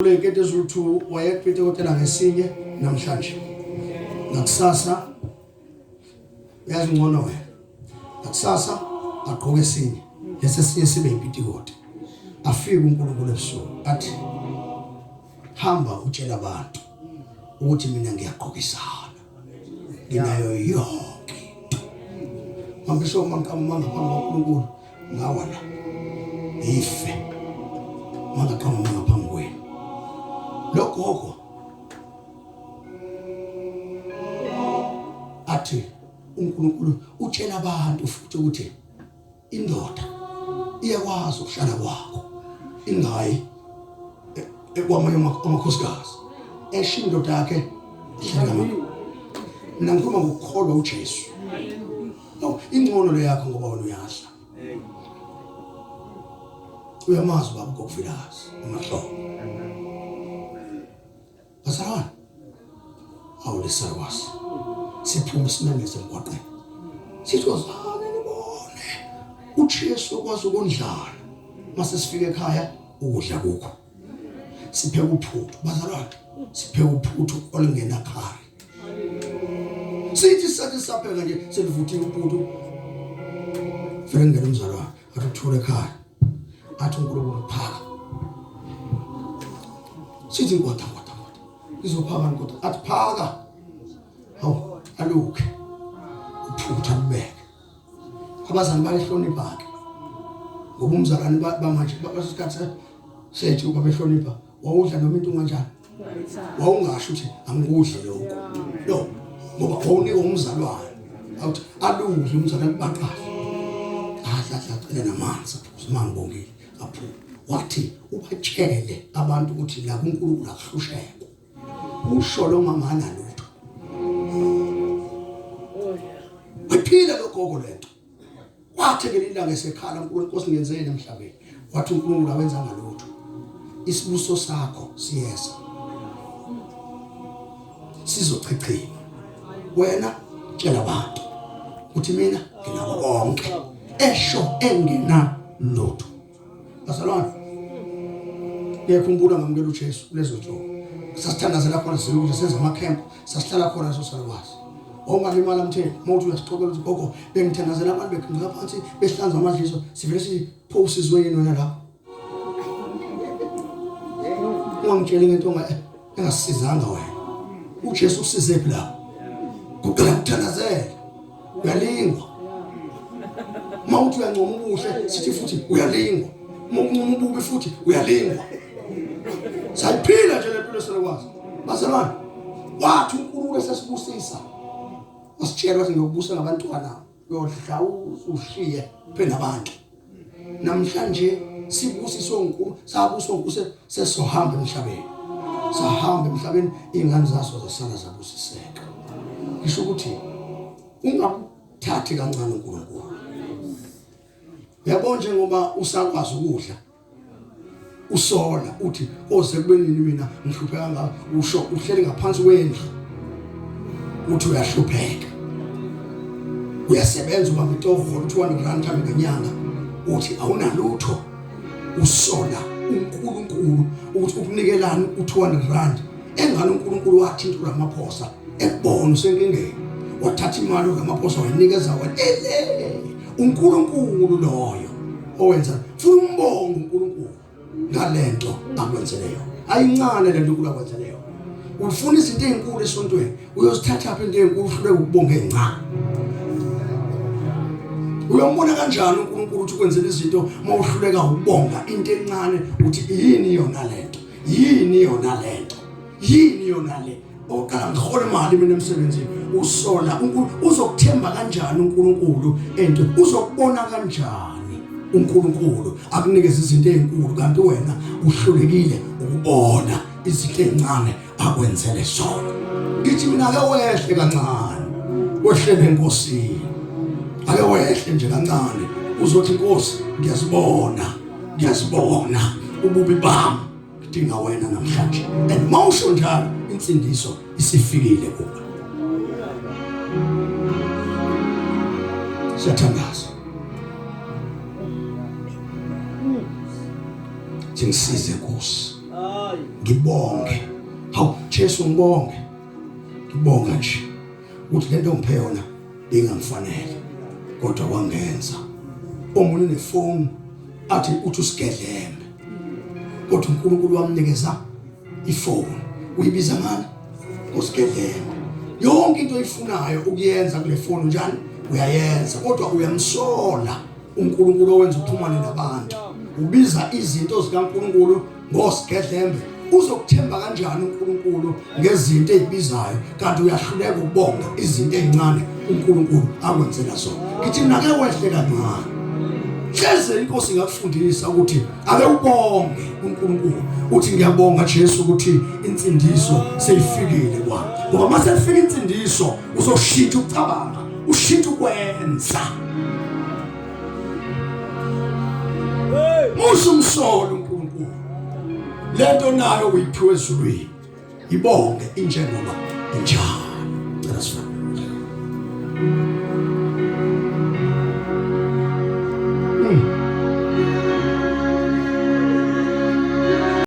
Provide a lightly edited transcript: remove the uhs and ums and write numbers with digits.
Lekete zuthu wayephethe hotela ngesinye namhlanje nakusasa uyazi ngcono wena nakusasa aqhoke esinye lesesinye sibe impitikote afike uNkulunkulu ebusuku athi hamba utshela abantu ukuthi mina ngiyaqhokisana nginayo yonke mangisho mangaphambi kaNkulunkulu ngawana ife mangaqhamuka ngaphambi kwenu lokho athi uNkulunkulu utshela abantu futhi ukuthi indoda iyakwazi ukuhlala kwakho ingayi ekwamanye amakhosikazi esho indoda yakhe ihlala mina ngikhuluma ngokukholwa uJesu no ingcono le yakho ngoba wena uyadla uyamazi baba ngokuvilazi amahlobo Pasarwan, awulisarwas. Siphuma simemeze emgwaqeni. Sithozana nibone. uJesu okwazi ukondlala. Mase sifike ekhaya ukudla kukho. Sipheka uphuthu, bazalwane. Sipheka uphuthu olungena khaya. Sithi sathi sapheka nje selivuthiwe uphuthu. Vele ngene umzalwane, athi uthule ekhaya. Athi uNkulunkulu phaka. Sithi inkoda izophaka inkoda athi phaka hawu aluke uphutha libeke abazali bayihlonipha ke ngoba umzalwane bamanje basesikhathi sethu babehlonipha wawudla noma into kanjani wawungasho ukuthi angikudle lokho no ngoba wawunika umzalwane awuthi aluke umzalwane baqala acela namanzi simangibongile apho wathi ubatshele abantu ukuthi la kuNkulunkulu akuhlusheke usho lo mangana lutho waphila logogo lento wathi ngelilanga esekhala uNkulunkulu ngenzeni emhlabeni wathi uNkulunkulu awenza ngalutho isibuso sakho siyeza sizochechima wena tshela abantu ukuthi mina nginako konke esho engena lutho bazalwane ngiyakhumbula ngamukela uJesu kulezo nsuku sasithandazela khona sizokuthi senze ama-camp sasihlala khona sosalwazi ongalimala mtheni mawuthi uyasixoxela ukuthi gogo bengithandazela abantu bekhuleka phansi behlanza amadliso sivele siphosi izweni wena lapho ungangitsheli ngento engasisizanga wena uJesu usizephi lapho kuqala ukuthandazela uyalingwa mawuthi uyancoma ubuhle sithi futhi uyalingwa mawuncoma ububi futhi uyalingwa sayiphila nje lempilo selokwazi bazalwane wathi uNkulunkulu esesibusisa wasitshela ukuthi ngiyobusa ngabantwana uyodla ushiye phela abantu namhlanje sibusiswe uNkulunkulu sabuswa uNkulunkulu sesohamba emhlabeni sahamba emhlabeni ingane zaso zasala zabusiseka ngisho ukuthi ungakuthathi kancane uNkulunkulu yabona nje ngoba usakwazi ukudla usola uthi oze kubenini mina ngihlupheka ngawo usho uhleli ngaphansi kwendlu uthi uyahlupheka uyasebenza ubamba itovo 200 rand ngenyanga uthi awunalutho usola uNkulunkulu ukuthi ukunikelana u200 rand engane uNkulunkulu wathi into lamaphosa ekubona usenkingeni wathatha imali ngamaphosa wayinikeza wena uNkulunkulu loyo owenza futhi umbongo uNkulunkulu ngalento akwenzeleyo ayincane lento uNkulunkulu akwenzeleyo ufuna izinto ezinkulu esontweni uyozithatha apha into ezinkulu ufike ukubonga ezincane uyombona kanjani uNkulunkulu ukuthi kwenzela izinto mawuhluleka ukubonga into encane uthi yini yona lento yini yona lento yini yona le oqala ngihole imali mina emsebenzini usola uNkulunkulu uzokuthemba kanjani uNkulunkulu ento uzokubona kanjani uNkulunkulu akunikeza izinto ezinkulu kanti wena uhlulekile ukubona izinto ezincane akwenzele zona ngithi mina ake wehle kancane wehlele enkosini ake wehle nje kancane uzothi inkosi ngiyazibona ububi bami ngidinga wena namhlanje and mawusho njalo insindiso isifikile kuwe siyathandaza ngisize Nkosi ngibonge. Hawu Jesu ngibonge. Ngibonga nje ukuthi lento ngiphe yona bengamfanele kodwa wangenza. Omunye nefoni athi uthi usigedlembe kodwa uNkulunkulu wamnikeza ifoni. Uyibiza ngani? Usigedlembe. Yonke into oyifunayo ukuyenza kule foni njani uyayenza kodwa uyamsola uNkulunkulu owenza uxhumane nabantu. Ubiza izinto zikaNkulunkulu ngosigedlembe. Uzokuthemba kanjani uNkulunkulu ngezinto ezibizayo kanti uyahluleka ukubonga izinto ezincane uNkulunkulu akwenzela zona. Ngithi nake wehle kancane. Hleze inkosi ingakufundisa ukuthi ake ubonge uNkulunkulu. Uthi ngiyabonga Jesu ukuthi insindiso seyifikile kwami. Ngoba mase ifika insindiso uzoshintsha ukucabanga, ushintsha ukwenza. Musumsolo uNkulunkulu. Lento nayo uyiphiwe ezulwini. Ibonge injengoba injalo. Cela